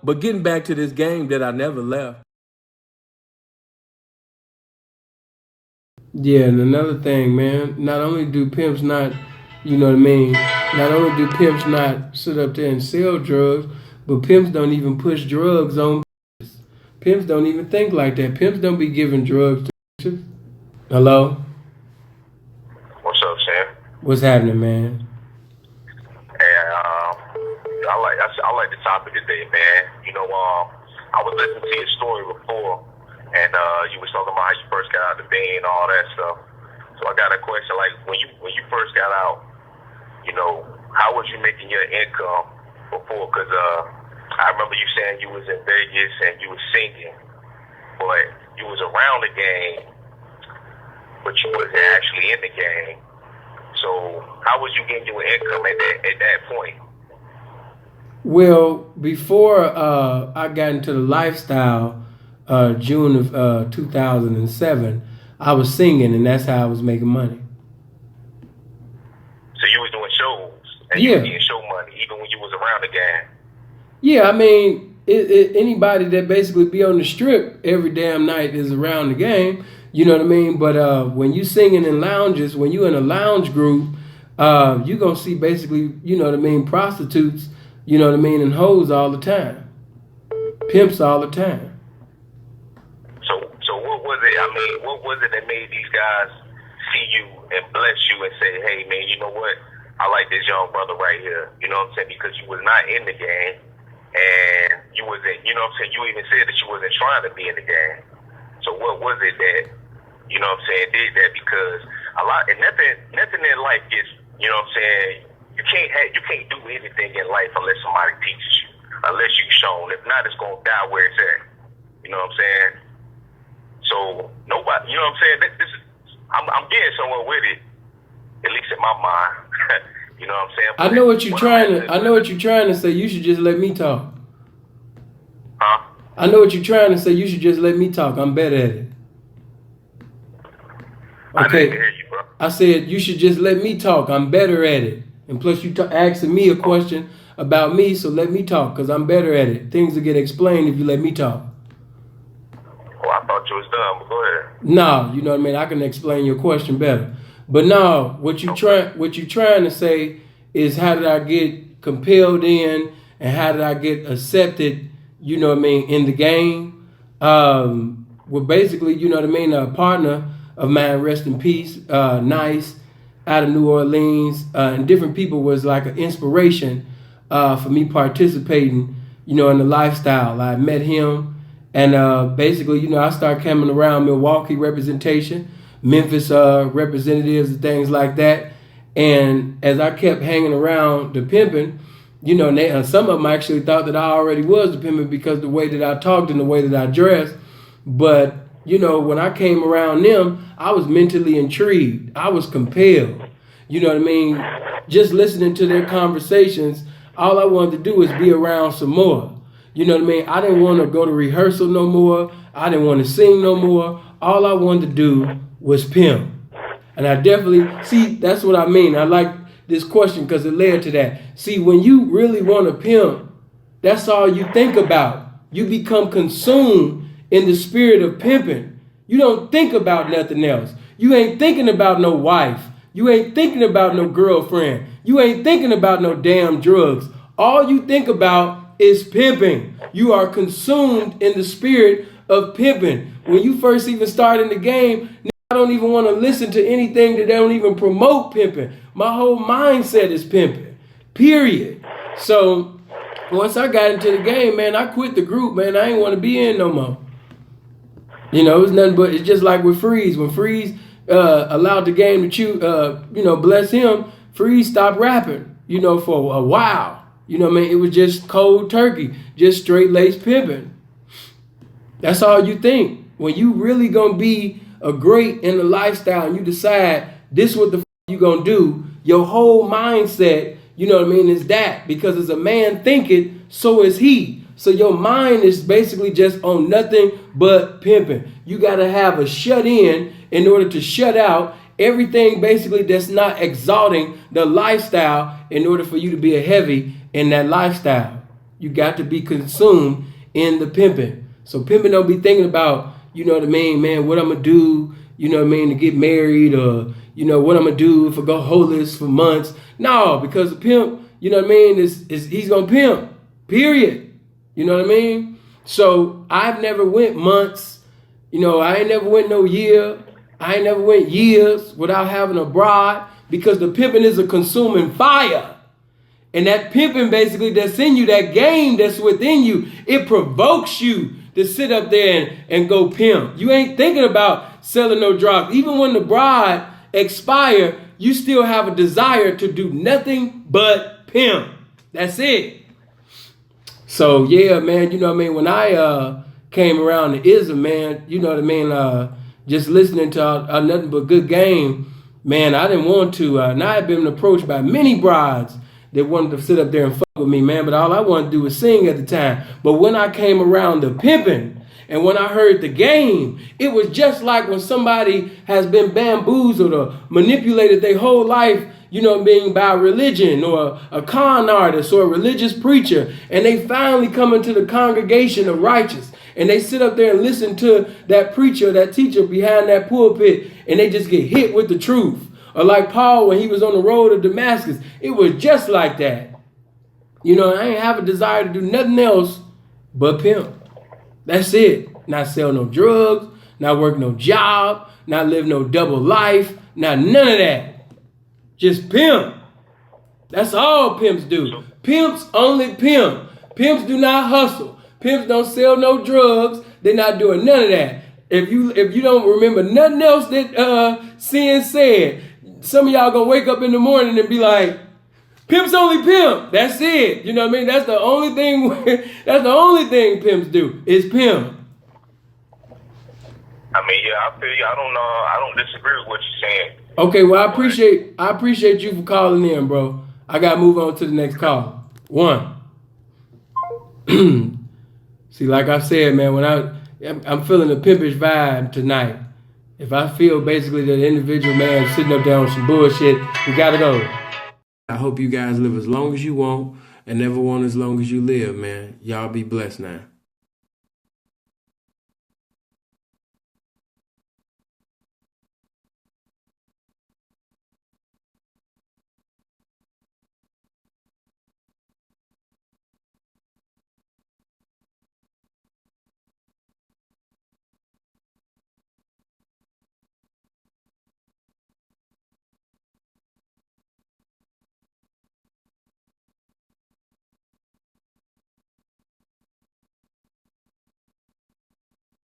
But getting back to this game that I never left. Yeah, and another thing, man, not only do pimps not, you know what I mean, not only do pimps not sit up there and sell drugs, but pimps don't even push drugs on. Pimps don't even think like that. Pimps don't be giving drugs to bitches. Hello? What's up, Sam? What's happening, man? Hey, I like the topic today, man. I was listening to your story before, and you was talking about how you first got out of the band and all that stuff. So I got a question, like when you first got out, how was you making your income before? Because I remember you saying you was in Vegas and you was singing, but you was around the game, but you wasn't actually in the game. So how was you getting your income at that point? Well, before I got into the lifestyle, June of 2007, I was singing, and that's how I was making money. So you was doing shows, and you Yeah. was getting show money even when you was around the game. Yeah, I mean, anybody that basically be on the strip every damn night is around the game. You know what I mean? But when you singing in lounges, when you in a lounge group, you gonna see basically, you know what I mean, prostitutes, you know what I mean, and hoes all the time, pimps all the time. So what was it? I mean, what was it that made these guys see you and bless you and say, "Hey, man, you know what? I like this young brother right here." You know what I'm saying? Because you was not in the game, and you wasn't. You know what I'm saying? You even said that you wasn't trying to be in the game. So what was it that, you know what I'm saying, did that? Because nothing in life is, you know what I'm saying, you can't do anything in life unless somebody teaches you, unless you've shown. If not, it's gonna die where it's at. You know what I'm saying? So nobody, you know what I'm saying? I'm getting somewhere with it, at least in my mind. You know what I'm saying? I know what you're trying to say. You should just let me talk. Huh? I know what you're trying to say. You should just let me talk. I'm better at it. I Okay. didn't hear you, bro. I said you should just let me talk. I'm better at it. And plus, you asking me a question about me, so let me talk because I'm better at it. Things will get explained if you let me talk. Well, I thought you was done, but go ahead. No, you know what I mean. I can explain your question better. But no, what you trying to say is how did I get compelled in, and how did I get accepted? You know what I mean, in the game. Well, basically, you know what I mean. A partner of mine, rest in peace, Nice, out of New Orleans, and different people was like an inspiration for me participating, you know, in the lifestyle. I met him, and basically, you know, I started coming around Milwaukee representation, Memphis representatives, and things like that. And as I kept hanging around the pimping, you know, some of them actually thought that I already was the pimping because the way that I talked and the way that I dressed. But you know, when I came around them, I was mentally intrigued. I was compelled. You know what I mean? Just listening to their conversations, all I wanted to do was be around some more. You know what I mean? I didn't want to go to rehearsal no more. I didn't want to sing no more. All I wanted to do was pimp. And I definitely, see, that's what I mean. I like this question because it led to that. See, when you really want to pimp, that's all you think about. You become consumed in the spirit of pimping. You don't think about nothing else. You ain't thinking about no wife. You ain't thinking about no girlfriend. You ain't thinking about no damn drugs. All you think about is pimping. You are consumed in the spirit of pimping. When you first even start in the game, I don't even want to listen to anything that they don't even promote pimping. My whole mindset is pimping, period. So once I got into the game, man, I quit the group, man. I ain't want to be in no more. You know, it's nothing but, it's just like with Freeze. When Freeze allowed the game to bless him, Freeze stopped rapping, you know, for a while. You know what I mean? It was just cold turkey, just straight lace pimping. That's all you think. When you really gonna be a great in the lifestyle and you decide this what the you gonna do, your whole mindset, you know what I mean, is that. Because as a man thinketh, so is he. So your mind is basically just on nothing but pimping. You got to have a shut in order to shut out everything basically that's not exalting the lifestyle in order for you to be a heavy in that lifestyle. You got to be consumed in the pimping. So pimping don't be thinking about, you know what I mean, man, what I'm going to do, you know what I mean, to get married, or, you know, what I'm going to do if I go homeless for months. No, because the pimp, you know what I mean, he's going to pimp, period. You know what I mean? So I've never went months, you know, I ain't never went no year. I ain't never went years without having a bride, because the pimping is a consuming fire. And that pimping basically that's in you, that game that's within you, it provokes you to sit up there and go pimp. You ain't thinking about selling no drugs. Even when the bride expire, you still have a desire to do nothing but pimp. That's it. So yeah, man, you know what I mean? When I came around the ism, man, you know what I mean? Just listening to nothing but good game, man, I didn't want to. And I had been approached by many brides that wanted to sit up there and fuck with me, man. But all I wanted to do was sing at the time. But when I came around the pimping and when I heard the game, it was just like when somebody has been bamboozled or manipulated their whole life, you know, being by religion or a con artist or a religious preacher. And they finally come into the congregation of righteous. And they sit up there and listen to that preacher, that teacher behind that pulpit. And they just get hit with the truth. Or like Paul when he was on the road to Damascus. It was just like that. You know, I ain't have a desire to do nothing else but pimp. That's it. Not sell no drugs, not work no job, not live no double life, not none of that. Just pimp. That's all pimps do. Pimps only pimp. Pimps do not hustle. Pimps don't sell no drugs. They're not doing none of that. If you don't remember nothing else that Sin said, some of y'all gonna wake up in the morning and be like, pimp's only pimp. That's it. You know what I mean? That's the only thing. That's the only thing pimps do is pimp. I mean, yeah, I feel you. I don't disagree with what you're saying. Okay, well, I appreciate you for calling in, bro. I gotta move on to the next call. One. See, like I said, man, when I'm feeling the pimpish vibe tonight. If I feel basically that the individual man sitting up there on some bullshit, we gotta go. I hope you guys live as long as you want and never want as long as you live, man. Y'all be blessed now.